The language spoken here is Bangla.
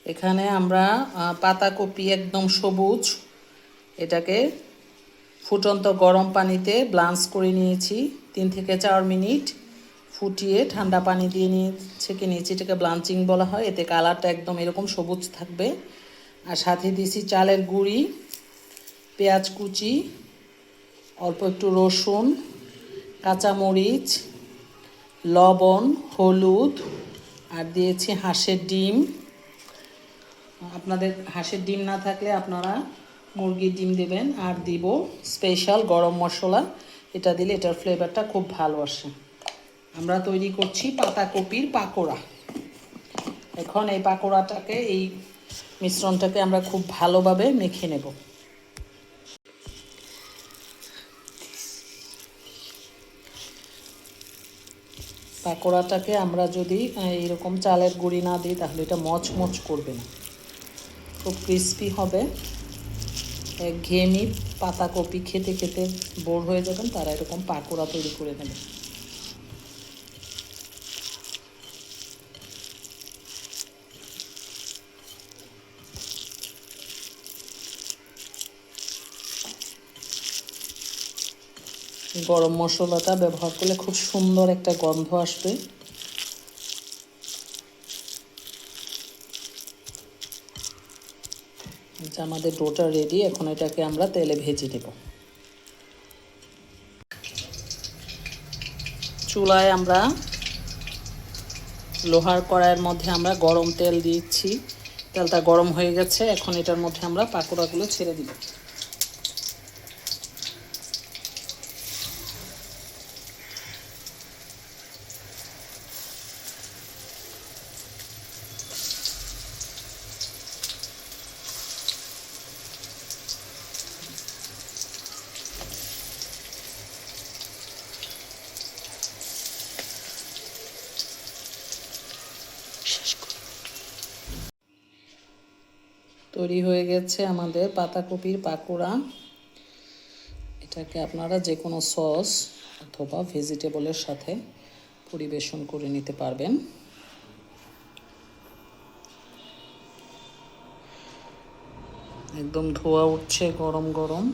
এখানে আমরা পাতাকপি একদম সবুজ, এটাকে ফুটন্ত গরম পানিতে ব্লাঞ্চ করে নিয়েছি 3 থেকে 4 মিনিট ফুটিয়ে ঠান্ডা পানি দিয়ে ছেঁকে নিয়েছি। এটাকে ব্লাঞ্চিং বলা হয়। এতে কালারটা একদম এরকম সবুজ থাকবে। আর সাথে দিয়েছি চালের গুঁড়ি, পেঁয়াজ কুচি, অল্প একটু রসুন, কাঁচামরিচ, লবণ, হলুদ, আর দিয়েছি হাঁসের ডিম। আপনাদের হাঁসের ডিম না থাকলে আপনারা মুরগির ডিম দেবেন। আর দিব স্পেশাল গরম মশলা, এটা দিলে এটার ফ্লেভারটা খুব ভালো আসে। আমরা তৈরি করছি পাতাকপির পাকোড়া। এখন এই পাকোড়াটাকে, এই মিশ্রণটাকে আমরা খুব ভালোভাবে মেখে নেব। পাকোড়াটাকে আমরা যদি এইরকম চালের গুঁড়ি না দিই তাহলে এটা মচমচ করবে না, খুব ক্রিস্পি হবে। ঘেয়েমি পাতাকপি খেতে খেতে বোর হয়ে যাবেন, তারা এরকম পাকোড়া তৈরি করে নেবেন। গরম মশলাটা ব্যবহার করলে খুব সুন্দর একটা গন্ধ আসবে। আমাদের ডোটা রেডি। এখন এটাকে আমরা তেলে ভেজে নেব। চুলায় আমরা লোহার কড়াইয়ের মধ্যে আমরা গরম তেল দিচ্ছি। তেলটা গরম হয়ে গেছে। এখন এটার মধ্যে আমরা পাকোড়াগুলো ছেড়ে দিব। তৈরি হয়ে গেছে আমাদের পাতাকপির পাকোড়া। এটাকে আপনারা যে কোনো সস অথবা ভেজিটেবলের সাথে পরিবেশন করে নিতে পারবেন। একদম ধোয়া উঠছে গরম গরম।